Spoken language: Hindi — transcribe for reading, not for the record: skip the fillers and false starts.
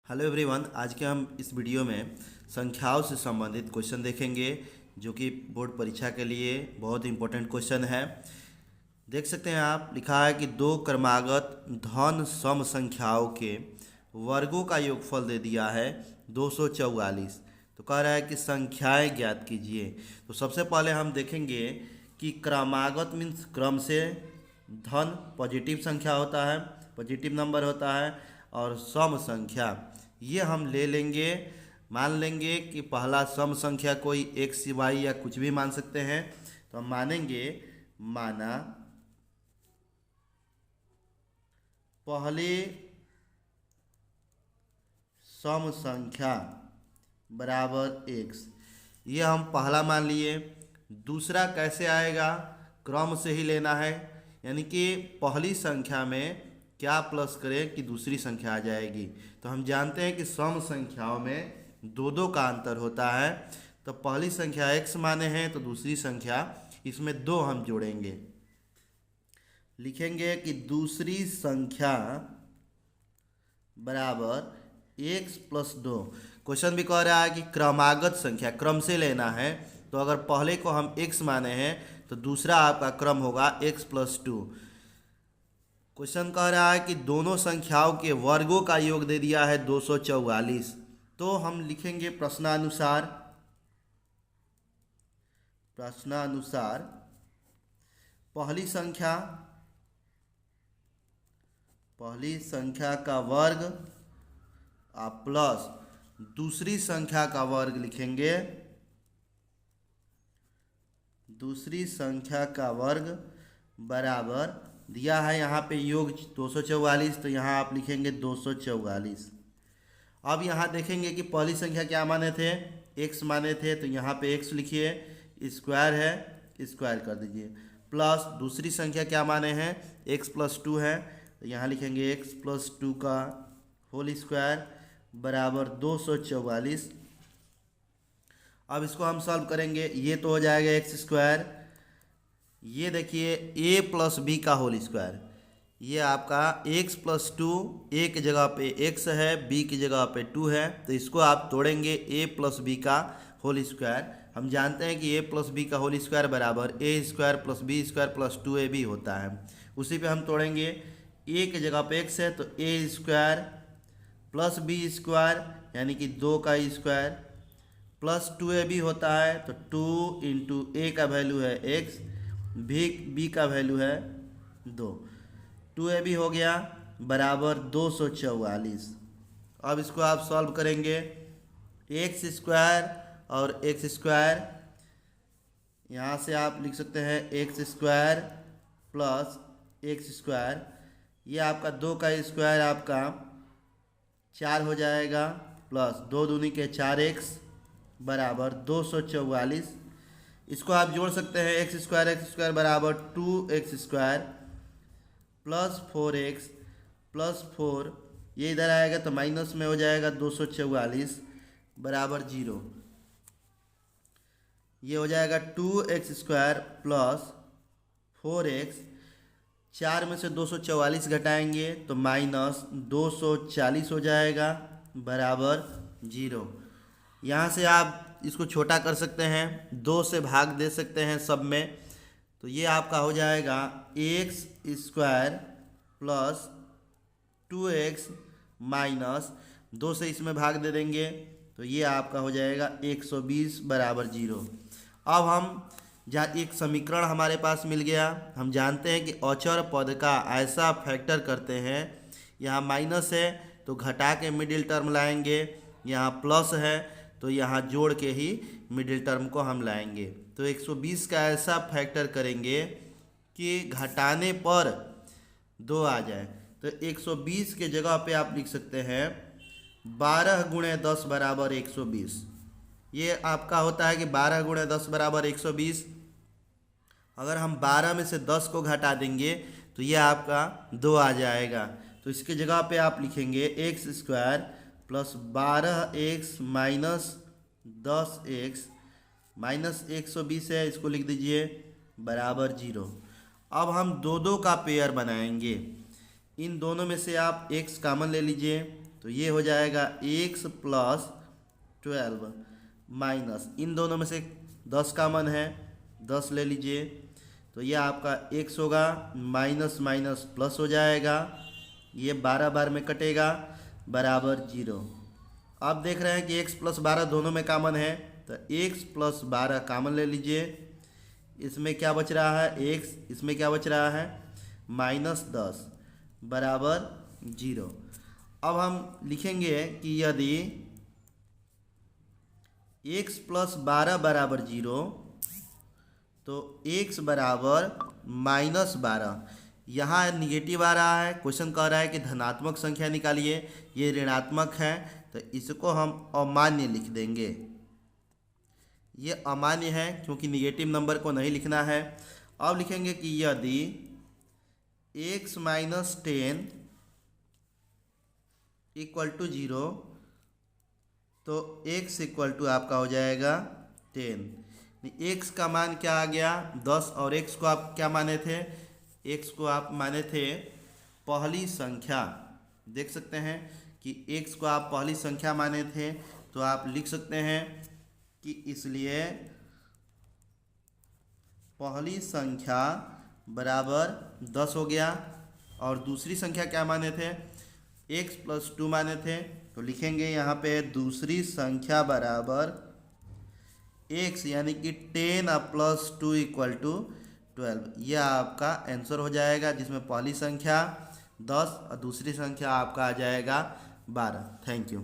हेलो एवरीवन, आज के हम इस वीडियो में संख्याओं से संबंधित क्वेश्चन देखेंगे जो कि बोर्ड परीक्षा के लिए बहुत इंपॉर्टेंट क्वेश्चन है। देख सकते हैं आप, लिखा है कि दो क्रमागत धन सम संख्याओं के वर्गों का योगफल दे दिया है 244। तो कह रहा है कि संख्याएं ज्ञात कीजिए। तो सबसे पहले हम देखेंगे कि क्रमागत मीन्स क्रम से, धन पॉजिटिव संख्या होता है, पॉजिटिव नंबर होता है, और सम संख्या ये हम ले लेंगे। मान लेंगे कि पहला सम संख्या कोई एक्स वाई या कुछ भी मान सकते हैं। तो हम मानेंगे, माना पहली सम संख्या बराबर एक्स, ये हम पहला मान लिए। दूसरा कैसे आएगा, क्रम से ही लेना है, यानी कि पहली संख्या में क्या प्लस करें कि दूसरी संख्या आ जाएगी। तो हम जानते हैं कि सम संख्याओं में दो दो का अंतर होता है। तो पहली संख्या x माने हैं तो दूसरी संख्या इसमें दो हम जोड़ेंगे, लिखेंगे कि दूसरी संख्या बराबर x प्लस 2। क्वेश्चन भी कह रहा है कि क्रमागत संख्या क्रम से लेना है। तो अगर पहले को हम x माने हैं तो दूसरा आपका क्रम होगा x प्लस 2। क्वेश्चन कह रहा है कि दोनों संख्याओं के वर्गों का योग दे दिया है 244। तो हम लिखेंगे प्रश्नानुसार पहली संख्या का वर्ग प्लस दूसरी संख्या का वर्ग लिखेंगे। दूसरी संख्या का वर्ग बराबर दिया है यहाँ पे योग 244, तो यहाँ आप लिखेंगे 244। अब यहाँ देखेंगे कि पहली संख्या क्या माने थे, x माने थे, तो यहाँ पे x लिखिए, स्क्वायर है स्क्वायर कर दीजिए, प्लस दूसरी संख्या क्या माने हैं x प्लस 2 है, तो यहाँ लिखेंगे x प्लस 2 का होल स्क्वायर बराबर 244। अब इसको हम सॉल्व करेंगे, ये तो हो जाएगा एक्स स्क्वायर, ये देखिए a प्लस बी का होल स्क्वायर, ये आपका x प्लस 2, a की जगह पे x है, b की जगह पे 2 है, तो इसको आप तोड़ेंगे a प्लस बी का होल स्क्वायर। हम जानते हैं कि a प्लस बी का होल स्क्वायर बराबर a square plus B square plus 2ab होता है। उसी पे हम तोड़ेंगे, a की जगह पे x है तो a square plus B square यानी कि 2 का स्क्वायर प्लस 2ab होता है, तो 2 इंटू a का वैल्यू है x, बी का वैल्यू है 2, 2ab हो गया बराबर 244। अब इसको आप सॉल्व करेंगे, एक्स स्क्वायर और एक्स स्क्वायर, यहाँ से आप लिख सकते हैं x square plus x square, ये आपका 2 का स्क्वायर आपका 4 हो जाएगा, प्लस 2 दूनी के 4x बराबर 244। इसको आप जोड़ सकते हैं, एक्स स्क्वायर बराबर 2x square plus 4x plus 4, ये इधर आएगा तो माइनस में हो जाएगा 244 बराबर 0। ये हो जाएगा 2x स्क्वायर प्लस 4x, 4 में से 244 घटाएंगे तो माइनस 240 हो जाएगा बराबर 0। यहाँ से आप इसको छोटा कर सकते हैं, 2 से भाग दे सकते हैं सब में, तो ये आपका हो जाएगा x square plus 2x minus 2 से इसमें भाग दे देंगे तो ये आपका हो जाएगा 120 बराबर 0। अब हम जहाँ एक समीकरण हमारे पास मिल गया, हम जानते हैं कि अचर पद का ऐसा फैक्टर करते हैं, यहाँ माइनस है तो घटा के मिडिल टर्म लाएंगे, यहाँ प्लस है तो यहाँ जोड़ के ही मिडिल टर्म को हम लाएंगे। तो 120 का ऐसा फैक्टर करेंगे कि घटाने पर 2 आ जाए। तो 120 के जगह पे आप लिख सकते हैं 12 गुणे 10 बराबर 120। ये आपका होता है कि 12 गुणे 10 बराबर 120। अगर हम 12 में से 10 को घटा देंगे तो ये आपका 2 आ जाएगा। तो इसके जगह पे आप लिखेंगे x square plus 12x minus 10x minus 120 है, इसको लिख दीजिए बराबर 0। अब हम दो दो का पेयर बनाएंगे, इन दोनों में से आप x कॉमन ले लीजिए, तो ये हो जाएगा x प्लस 12 माइनस, इन दोनों में से 10 कॉमन है, 10 ले लीजिए, तो ये आपका x होगा, माइनस माइनस प्लस हो जाएगा, ये 12 बार में कटेगा, बराबर 0। अब देख रहे हैं कि x प्लस 12 दोनों में कॉमन है, तो x प्लस 12 कॉमन ले लीजिए, इसमें क्या बच रहा है x, इसमें क्या बच रहा है माइनस 10 बराबर 0। अब हम लिखेंगे कि यदि x प्लस 12 बराबर 0 तो x बराबर माइनस 12, यहाँ निगेटिव आ रहा है, क्वेश्चन कह रहा है कि धनात्मक संख्या निकालिए, ये ऋणात्मक है तो इसको हम अमान्य लिख देंगे। ये अमान्य है क्योंकि निगेटिव नंबर को नहीं लिखना है। अब लिखेंगे कि यदि x माइनस 10 इक्वल टू 0 तो x इक्वल टू आपका हो जाएगा 10। x का मान क्या आ गया 10, और x को आप क्या माने थे, x को आप माने थे पहली संख्या। देख सकते हैं कि x को आप पहली संख्या माने थे, तो आप लिख सकते हैं कि इसलिए पहली संख्या बराबर 10 हो गया। और दूसरी संख्या क्या माने थे, x प्लस 2 माने थे, तो लिखेंगे यहाँ पे दूसरी संख्या बराबर x, यानी कि 10 प्लस 2 इक्वल टू 12। यह आपका आंसर हो जाएगा, जिसमें पहली संख्या 10 और दूसरी संख्या आपका आ जाएगा 12। Thank you.